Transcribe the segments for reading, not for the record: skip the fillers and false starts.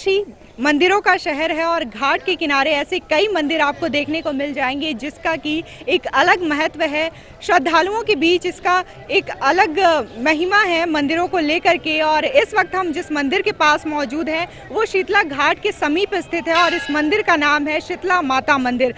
काशी मंदिरों का शहर है और घाट के किनारे ऐसे कई मंदिर आपको देखने को मिल जाएंगे जिसका कि एक अलग महत्व है। श्रद्धालुओं के बीच इसका एक अलग महिमा है मंदिरों को लेकर के। और इस वक्त हम जिस मंदिर के पास मौजूद हैं वो शीतला घाट के समीप स्थित है और इस मंदिर का नाम है शीतला माता मंदिर।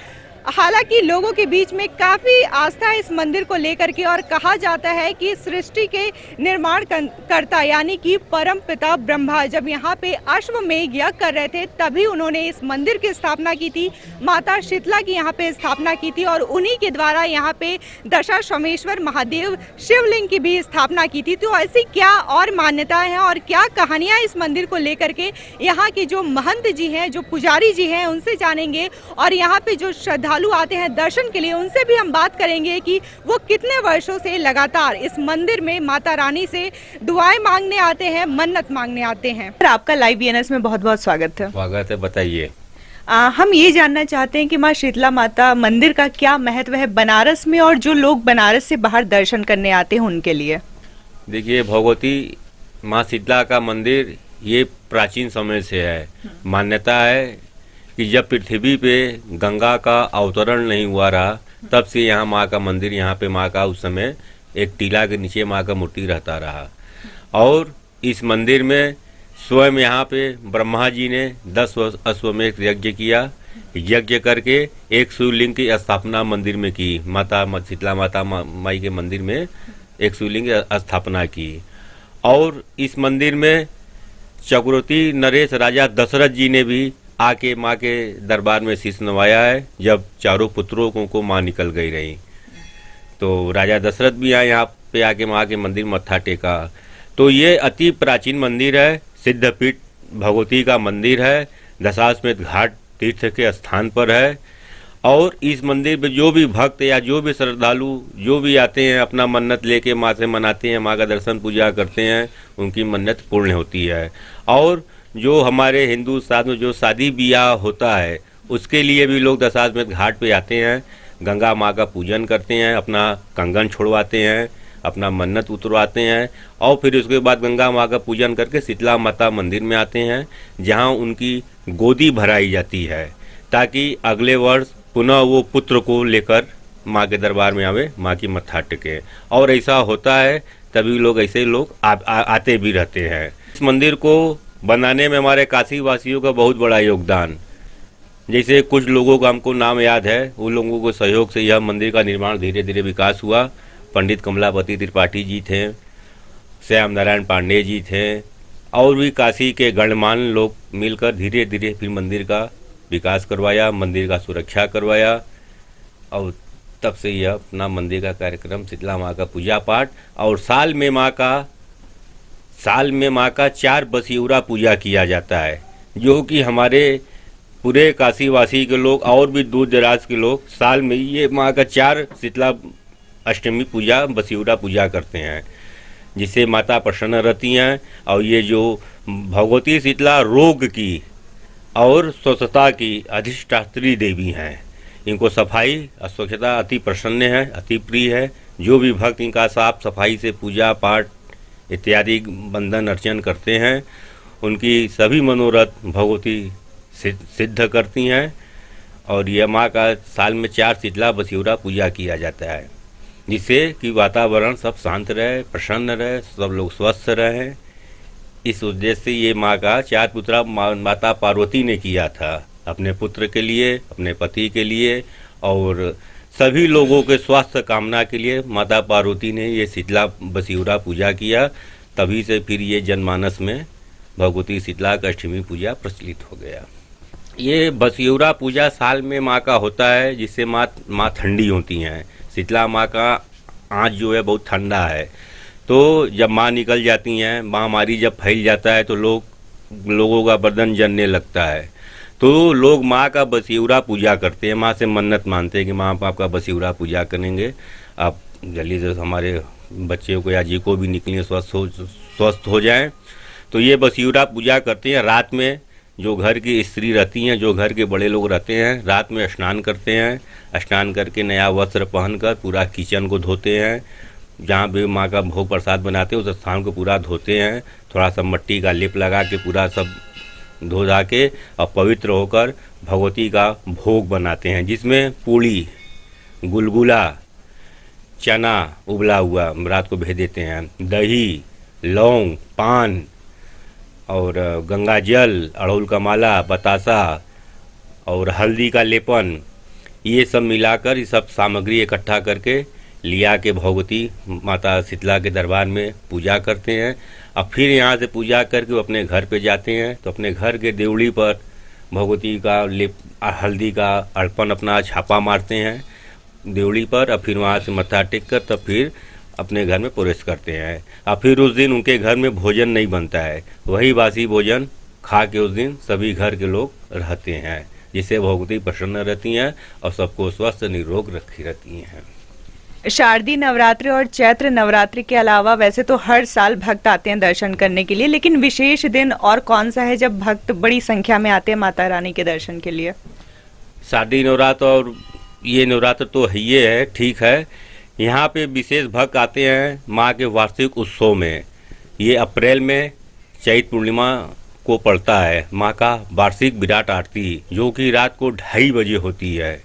हालांकि लोगों के बीच में काफ़ी आस्था है इस मंदिर को लेकर के और कहा जाता है कि सृष्टि के निर्माण करता यानी कि परम पिता ब्रह्मा जब यहाँ पे अश्वमेध यज्ञ कर रहे थे तभी उन्होंने इस मंदिर की स्थापना की थी, माता शीतला की यहाँ पे स्थापना की थी और उन्हीं के द्वारा यहाँ पे दशाश्वमेश्वर महादेव शिवलिंग की भी स्थापना की थी। तो ऐसी क्या और मान्यताएं हैं और क्या कहानियाँ इस मंदिर को लेकर के यहाँ के जो महंत जी हैं, जो पुजारी जी हैं, उनसे जानेंगे। और यहाँ पे जो श्रद्धालु आते हैं दर्शन के लिए उनसे भी हम बात करेंगे कि वो कितने वर्षों से लगातार इस मंदिर में माता रानी से दुआएं मांगने आते हैं, मन्नत मांगने आते हैं। आपका लाइव बीएनएस में बहुत बहुत स्वागत है। स्वागत है, बताइए। हम ये जानना चाहते हैं कि माँ शीतला माता मंदिर का क्या महत्व है बनारस में और जो लोग बनारस से बाहर दर्शन करने आते हैं उनके लिए। देखिए, भगवती माँ शीतला का मंदिर ये प्राचीन समय से है। मान्यता है कि जब पृथ्वी पे गंगा का अवतरण नहीं हुआ रहा तब से यहाँ माँ का मंदिर, यहाँ पे माँ का उस समय एक टीला के नीचे माँ का मूर्ति रहता रहा। और इस मंदिर में स्वयं यहाँ पे ब्रह्मा जी ने 10 अश्वमेध यज्ञ किया। यज्ञ करके एक शिवलिंग की स्थापना मंदिर में की। माता शीतला माता माई के मंदिर में एक शिवलिंग की स्थापना की। और इस मंदिर में चक्रवर्ती नरेश राजा दशरथ जी ने भी आके माँ के दरबार में शीश नवाया है जब चारों पुत्रों को माँ निकल गई रही। तो राजा दशरथ भी आए यहाँ पे आके माँ के मंदिर मत्था टेका। तो ये अति प्राचीन मंदिर है, सिद्धपीठ भगवती का मंदिर है, दशाश्वमेध घाट तीर्थ के स्थान पर है। और इस मंदिर में जो भी भक्त या जो भी श्रद्धालु जो भी आते हैं अपना मन्नत लेके माँ से मनाते हैं, माँ का दर्शन पूजा करते हैं, उनकी मन्नत पूर्ण होती है। और जो हमारे हिंदू साथ में जो शादी ब्याह होता है उसके लिए भी लोग दशाश्वमेध घाट पे आते हैं, गंगा माँ का पूजन करते हैं, अपना कंगन छोड़वाते हैं, अपना मन्नत उतरवाते हैं और फिर उसके बाद गंगा माँ का पूजन करके शीतला माता मंदिर में आते हैं जहाँ उनकी गोदी भराई जाती है ताकि अगले वर्ष पुनः वो पुत्र को लेकर माँ के दरबार में आवे, माँ की मत्था टेके। और ऐसा होता है, तभी लोग ऐसे लोग आते भी रहते हैं। इस मंदिर को बनाने में हमारे काशी वासियों का बहुत बड़ा योगदान। जैसे कुछ लोगों का हमको नाम याद है, उन लोगों को सहयोग से यह मंदिर का निर्माण धीरे धीरे विकास हुआ। पंडित कमलापति त्रिपाठी जी थे, श्याम नारायण पांडे जी थे और भी काशी के गणमान्य लोग मिलकर धीरे धीरे फिर मंदिर का विकास करवाया, मंदिर का सुरक्षा करवाया। और तब से यह अपना मंदिर का कार्यक्रम शीतला माँ का पूजा पाठ और साल में माँ का 4 बसियूरा पूजा किया जाता है, जो कि हमारे पूरे काशीवासी के लोग और भी दूर दराज के लोग साल में ये माँ का 4 शीतला अष्टमी पूजा बसियूरा पूजा करते हैं, जिससे माता प्रसन्न रहती हैं। और ये जो भगवती शीतला रोग की और स्वच्छता की अधिष्ठात्री देवी हैं, इनको सफाई और स्वच्छता अति प्रसन्न है, अति प्रिय है। जो भी भक्त इनका साफ सफाई से पूजा पाठ इत्यादि बंधन अर्चन करते हैं उनकी सभी मनोरथ भगवती सिद्ध करती हैं। और यह माँ का साल में 4 शीतला बसियूरा पूजा किया जाता है, जिससे कि वातावरण सब शांत रहे, प्रसन्न रहे, सब लोग स्वस्थ रहें। इस उद्देश्य से ये माँ का 4 पुत्रा माता पार्वती ने किया था अपने पुत्र के लिए, अपने पति के लिए और सभी लोगों के स्वास्थ्य कामना के लिए माता पार्वती ने ये शीतला बसियूरा पूजा किया। तभी से फिर ये जनमानस में भगवती शीतला का अष्टमी पूजा प्रचलित हो गया। ये बसियूरा पूजा साल में माँ का होता है, जिससे माँ ठंडी होती हैं। शीतला माँ का आँच जो है बहुत ठंडा है, तो जब माँ निकल जाती हैं, महामारी जब फैल जाता है तो लोगों का बदन जलने लगता है। तो लोग माँ का बसियूरा पूजा करते हैं, माँ से मन्नत मानते हैं कि माँ बाप का बसियूरा पूजा करेंगे, आप जल्दी से हमारे बच्चे को या जी को भी निकलें, स्वस्थ हो जाएं। तो ये बसियूरा पूजा करते हैं। रात में जो घर की स्त्री रहती हैं, जो घर के बड़े लोग रहते हैं, रात में स्नान करते हैं। स्नान करके नया वस्त्र पहनकर पूरा किचन को धोते हैं, जहाँ भी माँ का भोग प्रसाद बनाते हैं उस स्थान को पूरा धोते हैं। थोड़ा सा मिट्टी का लेप लगा के पूरा सब धो धा के और पवित्र होकर भगवती का भोग बनाते हैं, जिसमें पूड़ी, गुलगुला, चना उबला हुआ रात को भेज देते हैं, दही, लौंग, पान और गंगा जल, अड़हुल का माला, बतासा और हल्दी का लेपन, ये सब मिलाकर ये सब सामग्री इकट्ठा करके लिया के भगवती माता शीतला के दरबार में पूजा करते हैं। और फिर यहाँ से पूजा करके वो अपने घर पे जाते हैं, तो अपने घर के देवड़ी पर भगवती का हल्दी का अर्पण अपना छापा मारते हैं देवड़ी पर, और फिर वहाँ से मत्था टेक कर तब फिर अपने घर में प्रवेश करते हैं। और फिर उस दिन उनके घर में भोजन नहीं बनता है, वही बासी भोजन खा के उस दिन सभी घर के लोग रहते हैं, जिससे भगवती प्रसन्न रहती हैं और सबको स्वस्थ निरोग रखी रहती हैं। शारदीय नवरात्रि और चैत्र नवरात्रि के अलावा वैसे तो हर साल भक्त आते हैं दर्शन करने के लिए, लेकिन विशेष दिन और कौन सा है जब भक्त बड़ी संख्या में आते हैं माता रानी के दर्शन के लिए? शारदीय नवरात्र और ये नवरात्र तो ही है, ठीक है। यहाँ पे विशेष भक्त आते हैं माँ के वार्षिक उत्सव में। ये अप्रैल में चैत्र पूर्णिमा को पड़ता है माँ का वार्षिक विराट आरती, जो कि रात को 2:30 बजे होती है।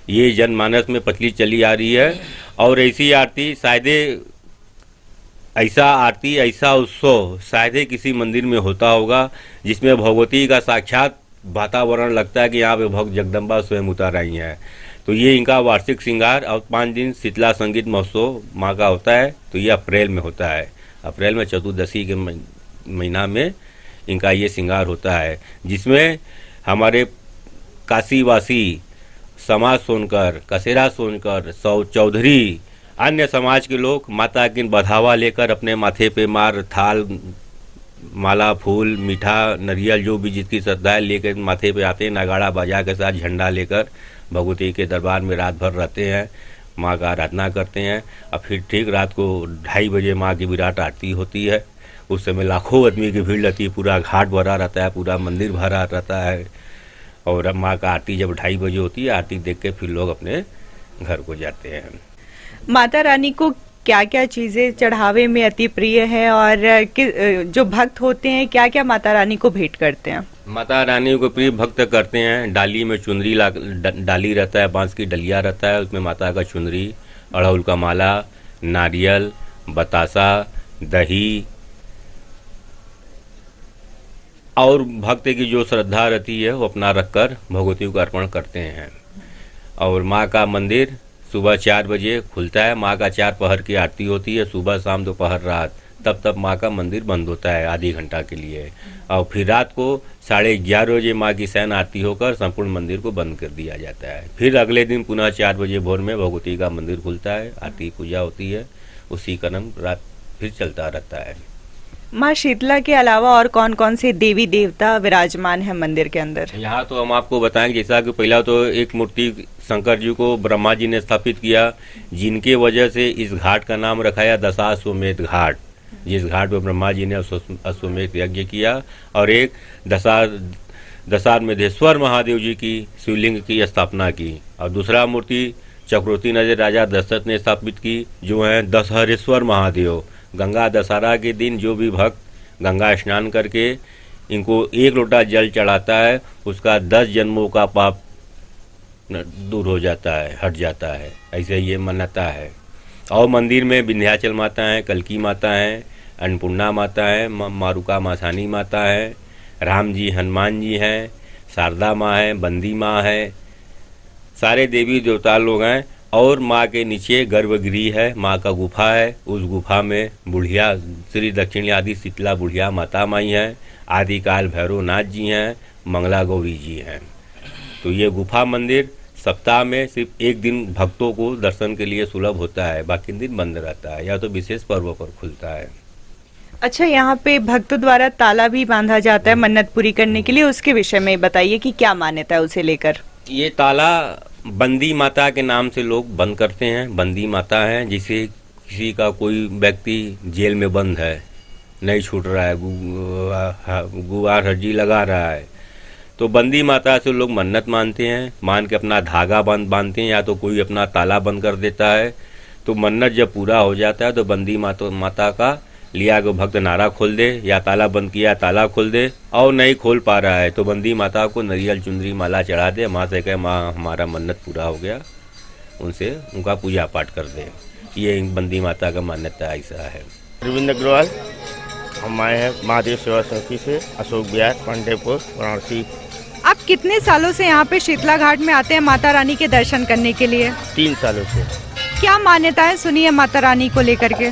ये जनमानस में पचली चली आ रही है। और ऐसी आरती शायद ऐसा उत्सव शायद किसी मंदिर में होता होगा, जिसमें भगवती का साक्षात वातावरण लगता है कि यहाँ पे भक्त जगदम्बा स्वयं उतर आई हैं। तो ये इनका वार्षिक श्रृंगार और 5 दिन शीतला संगीत महोत्सव माँ का होता है। तो ये अप्रैल में होता है, अप्रैल में चतुर्दशी के महीना में इनका ये श्रृंगार होता है, जिसमें हमारे काशीवासी समाज सोनकर, कसेरा सोनकर, चौधरी, अन्य समाज के लोग माता की बढ़ावा लेकर अपने माथे पे मार, थाल, माला, फूल, मीठा, नरियल, जो भी जिसकी श्रद्धा है लेकर माथे पे आते हैं, नगाड़ा बाजा के साथ झंडा लेकर भगवती के दरबार में रात भर रहते हैं, माँ का आराधना करते हैं। और फिर ठीक रात को 2:30 बजे माँ की विराट आरती होती है। उस समय लाखों आदमी की भीड़ रहती है, पूरा घाट भरा रहता है, पूरा मंदिर भरा रहता है। और अब माँ का आरती जब 2:30 बजे होती है, आरती देख के फिर लोग अपने घर को जाते हैं। माता रानी को क्या क्या चीजें चढ़ावे में अति प्रिय है और जो भक्त होते हैं क्या क्या माता रानी को भेंट करते हैं? माता रानी को प्रिय भक्त करते हैं, डाली में चुनरी डाली रहता है, बांस की डलिया रहता है, उसमें माता का चुनरी, अड़हुल का माला, नारियल, बतासा, दही और भक्त की जो श्रद्धा रहती है वो अपना रखकर भगवती को अर्पण करते हैं। और माँ का मंदिर सुबह 4 बजे खुलता है, माँ का 4 पहर की आरती होती है, सुबह शाम दोपहर रात, तब माँ का मंदिर बंद होता है आधी घंटा के लिए। और फिर रात को 11:30 बजे माँ की शयन आरती होकर संपूर्ण मंदिर को बंद कर दिया जाता है। फिर अगले दिन पुनः 4 बजे भोर में भगवती का मंदिर खुलता है, आरती पूजा होती है, उसी क्रम रात फिर चलता रहता है। माँ शीतला के अलावा और कौन कौन से देवी देवता विराजमान है मंदिर के अंदर? यहाँ तो हम आपको बताएंगे, जैसा कि पहला तो एक मूर्ति शंकर जी को ब्रह्मा जी ने स्थापित किया, जिनके वजह से इस घाट का नाम रखाया दशाश्वमेध घाट, जिस घाट पर ब्रह्मा जी ने अश्वमेध यज्ञ किया। और एक दशाश्वमेधेश्वर महादेव जी की शिवलिंग की स्थापना की। और दूसरा मूर्ति चक्रवर्ती नजर राजा दशरथ ने स्थापित की, जो है दशहरेश्वर महादेव। गंगा दशहरा के दिन जो भी भक्त गंगा स्नान करके इनको 1 लोटा जल चढ़ाता है, उसका 10 जन्मों का पाप दूर हो जाता है, हट जाता है, ऐसे ये मान्यता है। और मंदिर में विंध्याचल माता है, कल्की माता है, अन्नपूर्णा माता है, मारुका मासानी माता है, राम जी हनुमान जी हैं, शारदा माँ है, बंदी माँ है, सारे देवी देवता लोग हैं। और माँ के नीचे गर्भगृह है, माँ का गुफा है, उस गुफा में बुढ़िया श्री दक्षिणी आदि शीतला बुढ़िया माता माई हैं, आदिकाल भैरवनाथ जी हैं, मंगला गौरी जी हैं। तो ये गुफा मंदिर सप्ताह में सिर्फ 1 दिन भक्तों को दर्शन के लिए सुलभ होता है, बाकी दिन बंद रहता है या तो विशेष पर्वों पर खुलता है। अच्छा, यहाँ पे भक्तों द्वारा ताला भी बांधा जाता है मन्नत पूरी करने के लिए, उसके विषय में बताइए कि क्या मान्यता है उसे लेकर? ये ताला बंदी माता के नाम से लोग बंद करते हैं। बंदी माता है, जिसे किसी का कोई व्यक्ति जेल में बंद है, नहीं छूट रहा है, गुहार हर्जी लगा रहा है, तो बंदी माता से लोग मन्नत मानते हैं, मान के अपना धागा बांधते हैं, या तो कोई अपना ताला बंद कर देता है। तो मन्नत जब पूरा हो जाता है तो बंदी माता का लिया को भक्त नारा खोल दे, या ताला बंद किया ताला खोल दे, और नहीं खोल पा रहा है तो बंदी माता को नरियल चुनरी माला चढ़ा दे, माँ से कहे माँ हमारा मन्नत पूरा हो गया, उनसे उनका पूजा पाठ कर दे। ये बंदी माता का मान्यता ऐसा है। अरविंद अग्रवाल, हम आए हैं महादेव सेवा समिति से, अशोक विहार, पांडेपुर, वाराणसी। आप कितने सालों से यहाँ पे शीतला घाट में आते हैं माता रानी के दर्शन करने के लिए? 3 सालों से। क्या मान्यताएं सुनी है माता रानी को लेकर के?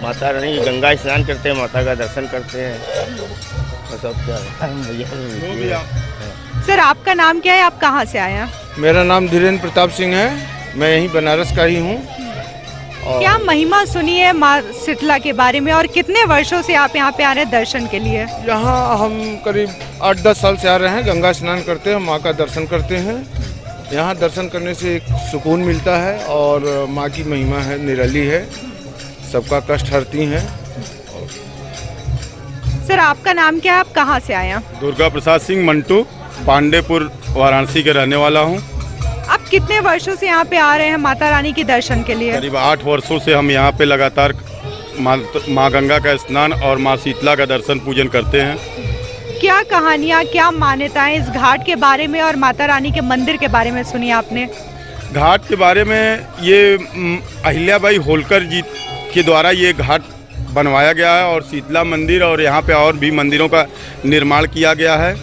माता रानी गंगा स्नान करते हैं, माता का दर्शन करते हैं, बस अब क्या है। सर आपका नाम क्या है, आप कहाँ से आए हैं? मेरा नाम धीरेन्द्र प्रताप सिंह है, मैं यहीं बनारस का ही हूँ। क्या महिमा सुनी है माँ शीतला के बारे में, और कितने वर्षों से आप यहाँ पे आ रहे हैं दर्शन के लिए? यहाँ हम करीब 8-10 साल से आ रहे हैं, गंगा स्नान करते हैं, माँ का दर्शन करते हैं। यहाँ दर्शन करने से एक सुकून मिलता है और माँ की महिमा है, निराली है, सबका कष्ट हरती हैं। सर आपका नाम क्या है, आप कहाँ से आए हैं? दुर्गा प्रसाद सिंह मंटू, पांडेपुर वाराणसी के रहने वाला हूँ। आप कितने वर्षों से यहाँ पे आ रहे हैं माता रानी के दर्शन के लिए? करीब 8 वर्षों से हम यहाँ पे लगातार माँ गंगा का स्नान और माँ शीतला का दर्शन पूजन करते हैं। क्या कहानियाँ, क्या मान्यताएं इस घाट के बारे में और माता रानी के मंदिर के बारे में सुनी आपने? घाट के बारे में ये अहिल्याबाई होलकर जी के द्वारा ये घाट बनवाया गया है और शीतला मंदिर और यहाँ पे और भी मंदिरों का निर्माण किया गया है।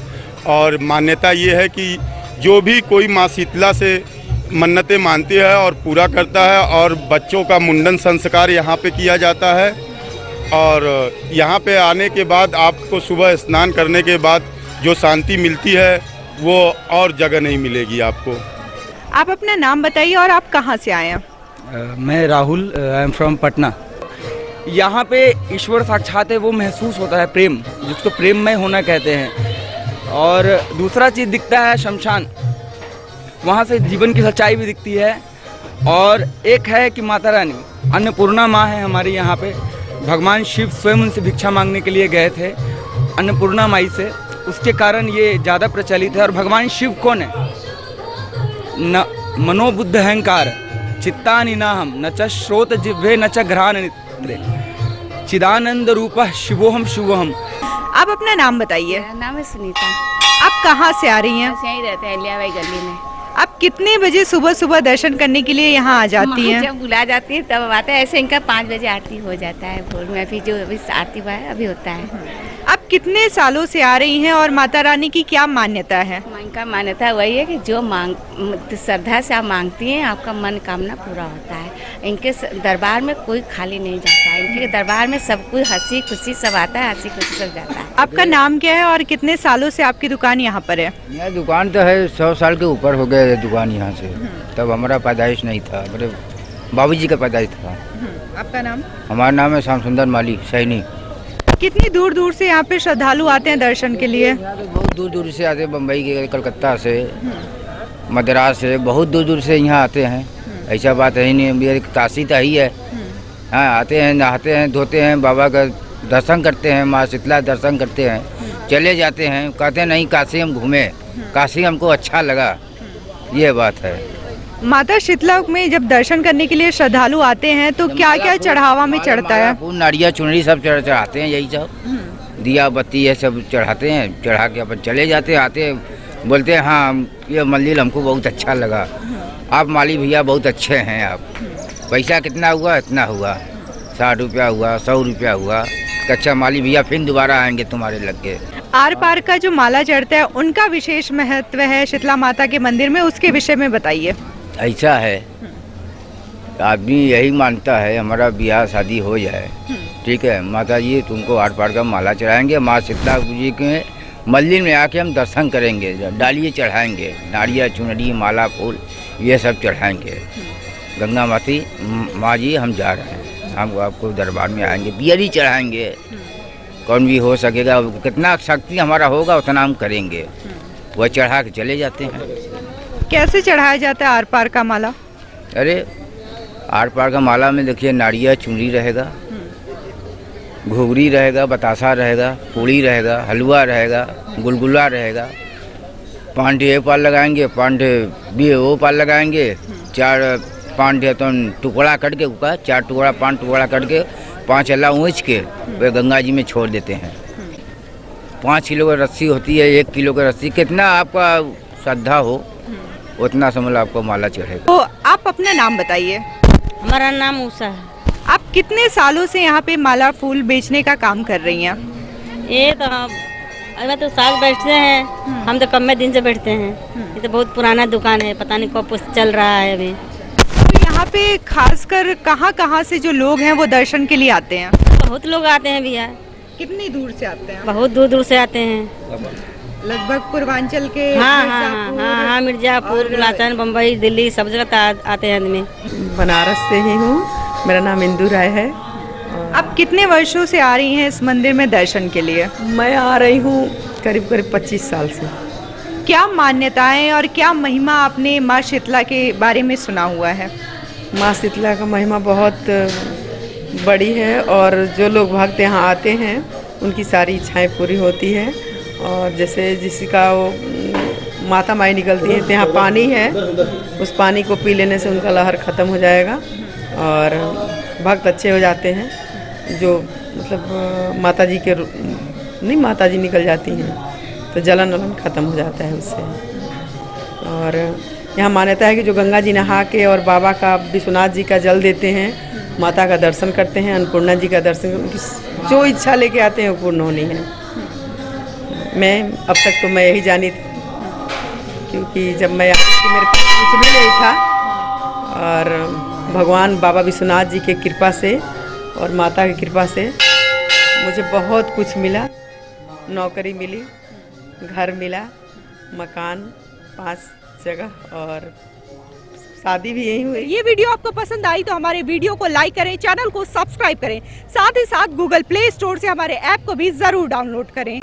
और मान्यता ये है कि जो भी कोई माँ शीतला से मन्नतें मानती है और पूरा करता है, और बच्चों का मुंडन संस्कार यहाँ पे किया जाता है। और यहाँ पे आने के बाद आपको सुबह स्नान करने के बाद जो शांति मिलती है वो और जगह नहीं मिलेगी आपको। आप अपना नाम बताइए और आप कहाँ से आए हैं? मैं Rahul, I am from Patna. यहाँ पे ईश्वर साक्षात है, वो महसूस होता है, प्रेम, जिसको प्रेममय होना कहते हैं। और दूसरा चीज़ दिखता है शमशान, वहाँ से जीवन की सच्चाई भी दिखती है। और एक है कि माता रानी अन्नपूर्णा माँ है हमारी यहाँ पे। भगवान शिव स्वयं उनसे भिक्षा मांगने के लिए गए थे अन्नपूर्णा माई से, उसके कारण ये ज़्यादा प्रचलित है। और भगवान शिव कौन है? न मनोबुद्ध अहंकार चित्तानि नाहम न च श्रोत जिह्वे न च घ्राण नेत्रे चिदानंद रूपः शिवोहम शिवोहम। आप अपना नाम बताइए। मेरा नाम है सुनीता। आप कहाँ से आ रही हैं? बस यहीं रहते हैं, अलियाबाई गली में। आप कितने बजे सुबह सुबह दर्शन करने के लिए यहाँ आ जाती हैं? जब बुला जाती है तब आता है, ऐसे इनका 5 बजे आरती हो जाता है भोर में। अभी जो अभी आरती हुआ है अभी होता है। आप कितने सालों से आ रही हैं और माता रानी की क्या मान्यता है? इनका मान्यता वही है कि जो श्रद्धा से आप मांगती हैं आपका मन कामना पूरा होता है। इनके दरबार में कोई खाली नहीं जाता है, इनके दरबार में सब कोई हंसी खुशी सब आता है, हंसी खुशी सब जाता है। आपका नाम क्या है और कितने सालों से आपकी दुकान यहाँ पर है? यह दुकान तो है 100 साल के ऊपर हो गए दुकान यहाँ से। तब हमारा पैदाइश नहीं था, मेरे बाबूजी का पैदाइश था। आपका नाम? हमारा नाम है श्याम सुंदर माली सैनी। कितनी दूर दूर से यहाँ पे श्रद्धालु आते हैं दर्शन के लिए? बहुत दूर दूर से आते हैं, बम्बई के, कलकत्ता से, मद्रास से, बहुत दूर दूर से यहाँ आते हैं। ऐसा बात है ही नहीं, काशी तो ही है। हाँ, आते हैं, नहाते हैं, धोते हैं, बाबा का दर्शन करते हैं, माँ शीतला दर्शन करते हैं, चले जाते हैं। कहते हैं नहीं काशी हम घूमे, काशी हमको अच्छा लगा, ये बात है। माता शीतला में जब दर्शन करने के लिए श्रद्धालु आते हैं तो क्या क्या चढ़ावा में चढ़ता है? फूल, नारियल, चुनरी सब चढ़ाते हैं, यही सब, दिया बत्ती ये सब चढ़ाते हैं। चढ़ा के अपन चले जाते हैं, आते हैं, बोलते हैं हाँ ये मंदिर हमको बहुत अच्छा लगा, आप माली भैया बहुत अच्छे हैं। आप पैसा कितना हुआ? इतना हुआ, 60 रुपया हुआ, 100 रुपया हुआ। अच्छा माली भैया फिर दोबारा आएंगे तुम्हारे लग के। आर पार का जो माला चढ़ता है उनका विशेष महत्व है शीतला माता के मंदिर में, उसके विषय में बताइए। ऐसा है, आदमी यही मानता है हमारा ब्याह शादी हो जाए, ठीक है, माता जी तुमको 8 पार का माला चढ़ाएंगे, माँ शीतला जी के मंदिर में आके हम दर्शन करेंगे, डालिए चढ़ाएंगे, नारियल, चुनरी, माला, फूल ये सब चढ़ाएंगे। गंगा माती माँ जी हम जा रहे हैं, हम आपको दरबार में आएंगे, बियरी चढ़ाएंगे, कौन भी हो सकेगा, कितना शक्ति हमारा होगा उतना हम करेंगे। वह चढ़ा के चले जाते हैं। कैसे चढ़ाया जाता है आर पार का माला? अरे आर पार का माला में देखिए नारियल, चुनरी रहेगा, घुघरी रहेगा, बतासा रहेगा, पूड़ी रहेगा, हलवा रहेगा, गुलगुला रहेगा, पांडे पार लगाएंगे, पांडे भी वो पार लगाएंगे, 4 पांडे तो टुकड़ा कट के, 4 टुकड़ा 5 टुकड़ा कट के 5 अल्लाह ऊँच के वे गंगा जी में छोड़ देते हैं। 5 किलो की रस्सी होती है, 1 किलो की रस्सी, कितना आपका श्रद्धा हो उतना समझ लो आपको माला चढ़ेगा। तो आप अपना नाम बताइए। हमारा नाम उषा है। आप कितने सालों से यहाँ पे माला फूल बेचने का काम कर रही हैं? ये तो अरे तो साल बैठते हैं, हम तो कम में दिन से बैठते हैं। ये तो बहुत पुराना दुकान है, पता नहीं कब चल रहा है अभी। तो यहाँ पे खासकर कहाँ से जो लोग हैं वो दर्शन के लिए आते हैं? बहुत लोग आते हैं भैया। कितनी दूर से आते हैं? बहुत दूर दूर से आते हैं। लगभग पूर्वांचल के हाँ, मिर्जापुर, गुलाचन, बम्बई, दिल्ली सब जगह आते हैं आदमी। बनारस से ही हूँ, मेरा नाम इंदु राय है। आप कितने वर्षों से आ रही हैं इस मंदिर में दर्शन के लिए? मैं आ रही हूँ करीब 25 साल से। क्या मान्यताएं और क्या महिमा आपने माँ शीतला के बारे में सुना हुआ है? माँ शीतला का महिमा बहुत बड़ी है और जो लोग भक्त यहाँ आते हैं उनकी सारी इच्छाएं पूरी होती है। और जैसे जिसका वो माता माई निकलती है तो यहाँ पानी है, उस पानी को पी लेने से उनका लहर ख़त्म हो जाएगा और भक्त अच्छे हो जाते हैं। जो मतलब माता जी के नहीं, माता जी निकल जाती हैं तो जलन वलन ख़त्म हो जाता है उससे। और यहाँ मान्यता है कि जो गंगा जी नहा के और बाबा का विश्वनाथ जी का जल देते हैं, माता का दर्शन करते हैं, अन्नपूर्णा जी का दर्शन, उनकी जो इच्छा लेके आते हैं वो पूर्ण होनी है। मैं अब तक तो मैं यही जानी थी, क्योंकि जब मैं आई थी मेरे पास कुछ भी नहीं था और भगवान बाबा विश्वनाथ जी के कृपा से और माता की कृपा से मुझे बहुत कुछ मिला। नौकरी मिली, घर मिला, मकान 5 जगह और शादी भी यही हुई। ये वीडियो आपको पसंद आई तो हमारे वीडियो को लाइक करें, चैनल को सब्सक्राइब करें, साथ ही साथ गूगल प्ले स्टोर से हमारे ऐप को भी जरूर डाउनलोड करें।